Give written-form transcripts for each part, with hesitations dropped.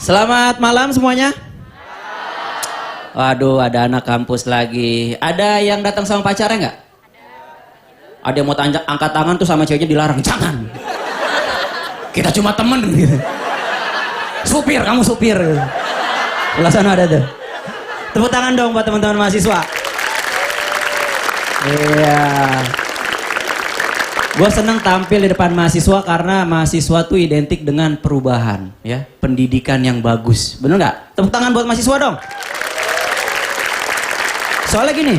Selamat malam semuanya. Waduh, ada anak kampus lagi. Ada yang datang sama pacarnya nggak? Ada yang mau angkat tangan tuh sama ceweknya dilarang. Jangan. Kita cuma temen. Supir, kamu supir. Sebelah sana ada tuh. Tepuk tangan dong buat teman-teman mahasiswa. Iya. Gue seneng tampil di depan mahasiswa karena mahasiswa tuh identik dengan perubahan, ya, pendidikan yang bagus, bener nggak? Tepuk tangan buat mahasiswa dong. Soalnya gini,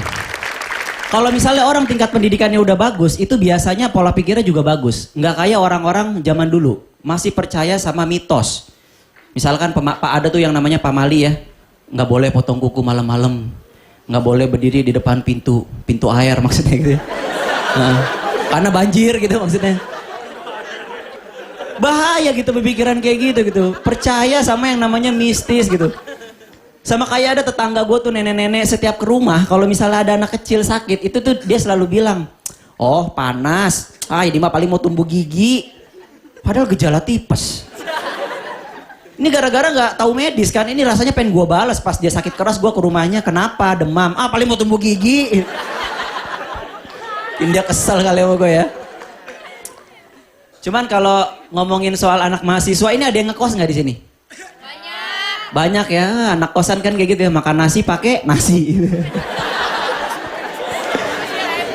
kalau misalnya orang tingkat pendidikannya udah bagus, itu biasanya pola pikirnya juga bagus. Nggak kayak orang-orang zaman dulu, masih percaya sama mitos. Misalkan Pak ada tuh yang namanya pamali ya, nggak boleh potong kuku malam-malam, nggak boleh berdiri di depan pintu air maksudnya gitu ya. Karena banjir gitu maksudnya. Bahaya gitu pemikiran kayak gitu. Percaya sama yang namanya mistis gitu. Sama kayak ada tetangga gue tuh nenek-nenek setiap ke rumah. Kalau misalnya ada anak kecil sakit. Itu tuh dia selalu bilang. Oh panas. Ini mah paling mau tumbuh gigi. Padahal gejala tipes. Ini gara-gara gak tahu medis kan. Ini rasanya pengen gue balas. Pas dia sakit keras gue ke rumahnya. Kenapa? Demam. Paling mau tumbuh gigi. Dia kesel kali sama gue ya. Cuman kalau ngomongin soal anak mahasiswa ini ada yang ngekos nggak di sini? Banyak ya, anak kosan kan kayak gitu ya, makan nasi pakai nasi.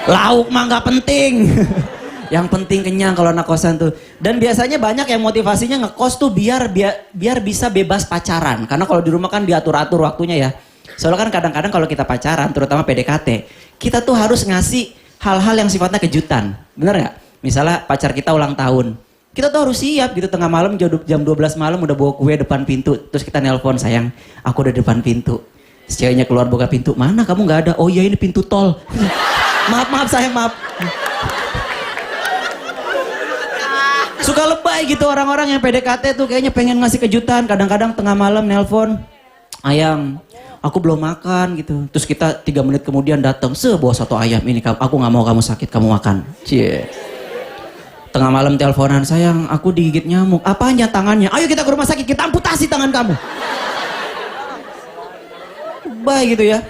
Lauk mah nggak penting. Yang penting kenyang kalau anak kosan tuh. Dan biasanya banyak yang motivasinya ngekos tuh biar bisa bebas pacaran. Karena kalau di rumah kan diatur-atur waktunya ya. Soalnya kan kadang-kadang kalau kita pacaran, terutama PDKT, kita tuh harus ngasih hal-hal yang sifatnya kejutan, bener nggak? Misalnya pacar kita ulang tahun, kita tuh harus siap gitu tengah malam jam 12 malam udah bawa kue depan pintu, terus kita nelpon, sayang, aku udah depan pintu. Terus ceweknya keluar buka pintu, mana kamu nggak ada? Oh iya ini pintu tol. maaf sayang, maaf. Suka lebay gitu orang-orang yang PDKT tuh kayaknya pengen ngasih kejutan, kadang-kadang tengah malam nelpon, ayang, aku belum makan gitu. Terus kita 3 menit kemudian datang, bawa 1 ayam ini, aku nggak mau kamu sakit, kamu makan. Cie. Tengah malam teleponan, sayang, aku digigit nyamuk. Apanya tangannya? Ayo kita ke rumah sakit, kita amputasi tangan kamu. Baik gitu ya.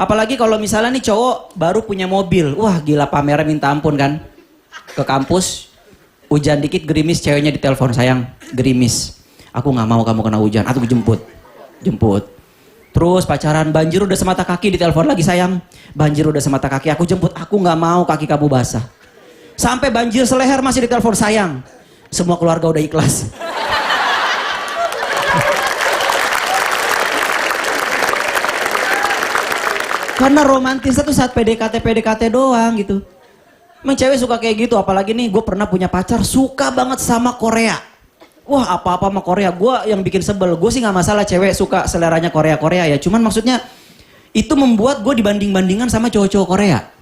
Apalagi kalau misalnya nih cowok baru punya mobil, wah gila pamernya minta ampun kan. Ke kampus, hujan dikit gerimis, ceweknya ditelepon, sayang, gerimis. Aku nggak mau kamu kena hujan, aku jemput. Terus pacaran, banjir udah semata kaki, ditelepon lagi, sayang, banjir udah semata kaki, aku jemput, aku nggak mau kaki kamu basah. Sampai banjir seleher masih ditelepon, sayang, semua keluarga udah ikhlas. Karena romantis itu saat PDKT doang gitu. Emang cewek suka kayak gitu, apalagi nih gue pernah punya pacar suka banget sama Korea. Wah apa-apa sama Korea, gue yang bikin sebel. Gue sih gak masalah cewek suka seleranya Korea ya. Cuman maksudnya itu membuat gue dibanding-bandingan sama cowok-cowok Korea.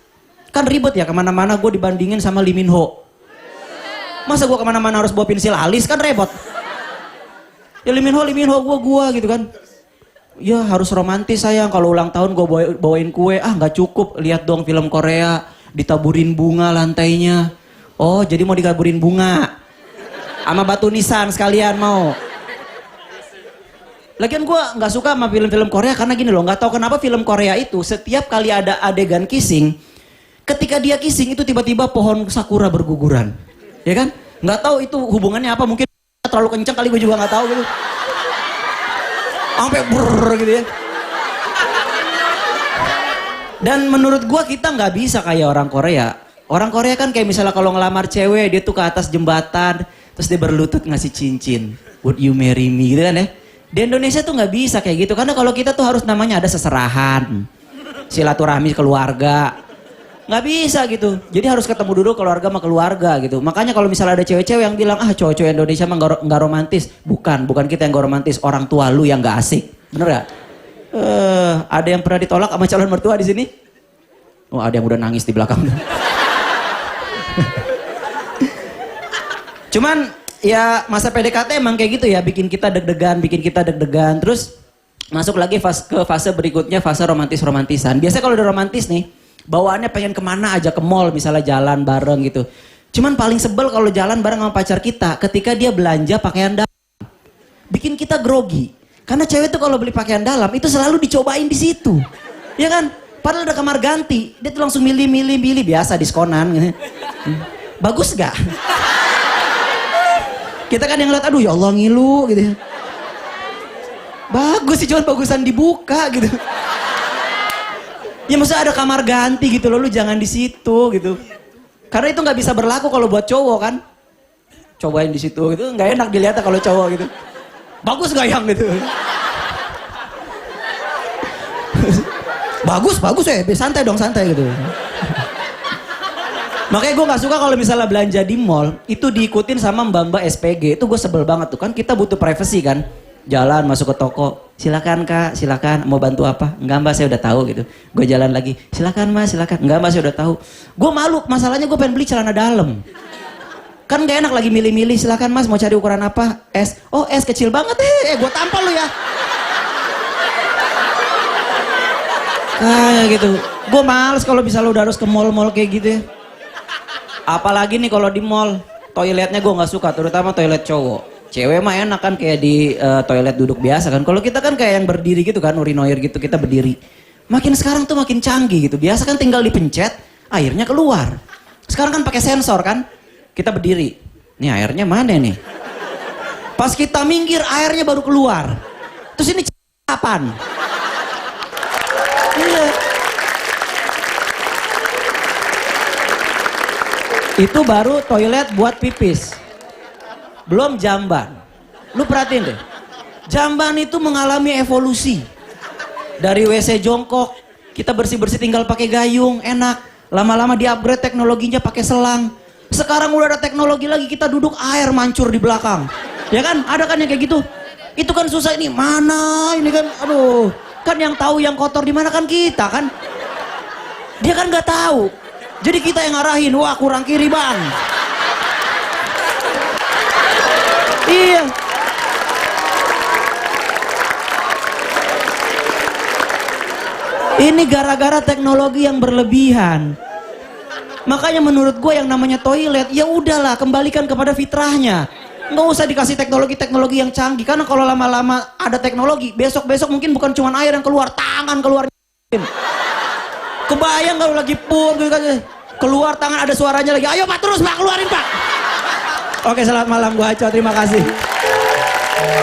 Kan ribet ya, kemana-mana gue dibandingin sama Lee Min Ho. Masa gue kemana-mana harus bawa pensil alis, kan repot. Ya Lee Min Ho gue gitu kan. Ya harus romantis sayang, kalau ulang tahun gue bawain kue. Gak cukup, lihat dong film Korea. Ditaburin bunga lantainya. Oh jadi mau ditaburin bunga. Sama batu nisan sekalian mau. Lagian gue nggak suka sama film-film Korea karena gini loh, nggak tahu kenapa film Korea itu setiap kali ada adegan kissing, ketika dia kissing itu tiba-tiba pohon sakura berguguran, ya kan? Nggak tahu itu hubungannya apa, mungkin terlalu kencang kali, gue juga nggak tahu gitu. Sampai brrrr gitu ya. Dan menurut gue kita nggak bisa kayak orang Korea. Orang Korea kan kayak misalnya kalau ngelamar cewek dia tuh ke atas jembatan. Terus dia berlutut ngasih cincin. Would you marry me gitu kan ya. Di Indonesia tuh gak bisa kayak gitu. Karena kalau kita tuh harus namanya ada seserahan. Silaturahmi keluarga. Gak bisa gitu. Jadi harus ketemu dulu keluarga sama keluarga gitu. Makanya kalau misalnya ada cewek-cewek yang bilang, cowok-cowok Indonesia mah gak romantis. Bukan kita yang gak romantis. Orang tua lu yang gak asik. Bener gak? Ada yang pernah ditolak sama calon mertua di sini? Oh ada yang udah nangis di belakang. Cuman ya masa PDKT emang kayak gitu ya, bikin kita deg-degan. Terus masuk lagi ke fase berikutnya, fase romantisan. Biasanya kalau udah romantis nih, bawaannya pengen kemana aja, ke mall misalnya jalan bareng gitu. Cuman paling sebel kalau jalan bareng sama pacar kita ketika dia belanja pakaian dalam. bikin kita grogi. Karena cewek tuh kalau beli pakaian dalam itu selalu dicobain di situ. Ya kan? Padahal ada kamar ganti, dia tuh langsung milih biasa diskonan gitu. Bagus gak? Kita kan yang lihat, aduh ya Allah ngilu gitu. Bagus sih, cuman bagusan dibuka gitu. Ya maksudnya ada kamar ganti gitu loh, lu jangan di situ gitu. Karena itu nggak bisa berlaku kalau buat cowok kan. Cobain di situ gitu, nggak enak dilihat kalau cowok gitu. Bagus gak yang gitu. bagus santai dong santai gitu. Makanya gue nggak suka kalau misalnya belanja di mall itu diikutin sama mbak-mbak SPG. Itu gue sebel banget tuh kan, kita butuh privacy kan. Jalan masuk ke toko, silakan kak, silakan mau bantu apa? Enggak mbak, saya udah tahu gitu. Gue jalan lagi, silakan mas, silakan. Enggak mbak, saya udah tahu. Gue malu, masalahnya gue pengen beli celana dalam. Kan gak enak lagi milih-milih, silakan mas mau cari ukuran apa? S, oh S kecil banget gue tampal lu ya. Kayak gitu. Gue males kalau bisa lu udah harus ke mall-mall kayak gitu ya. Apalagi nih kalau di mall, toiletnya gue nggak suka, terutama toilet cowok. Cewek mah enak kan kayak di toilet duduk biasa kan. Kalau kita kan kayak yang berdiri gitu kan, urinoir gitu, kita berdiri. Makin sekarang tuh makin canggih gitu. Biasa kan tinggal dipencet, airnya keluar. Sekarang kan pakai sensor kan. Kita berdiri. Nih airnya mana nih? Pas kita minggir airnya baru keluar. Terus ini kapan? Iya. Itu baru toilet buat pipis. Belum jamban. Lu perhatiin deh. Jamban itu mengalami evolusi. Dari WC jongkok, kita bersih-bersih tinggal pakai gayung, enak. Lama-lama di-upgrade teknologinya pakai selang. Sekarang udah ada teknologi lagi, kita duduk air mancur di belakang. Ya kan? Ada kan yang kayak gitu? Itu kan susah ini. Mana ini kan? Aduh. Kan yang tahu yang kotor di mana kan kita kan? Dia kan nggak tahu. Jadi kita yang ngarahin, wah kurang kiri bang. Iya. Ini gara-gara teknologi yang berlebihan. Makanya menurut gue yang namanya toilet, ya udahlah kembalikan kepada fitrahnya. Nggak usah dikasih teknologi-teknologi yang canggih. Karena kalau lama-lama ada teknologi, besok-besok mungkin bukan cuma air yang keluar, tangan keluar. Kebayang kalau lagi pun keluar tangan ada suaranya lagi. Ayo pak terus pak, keluarin pak. Oke, selamat malam gua Aco, terima kasih.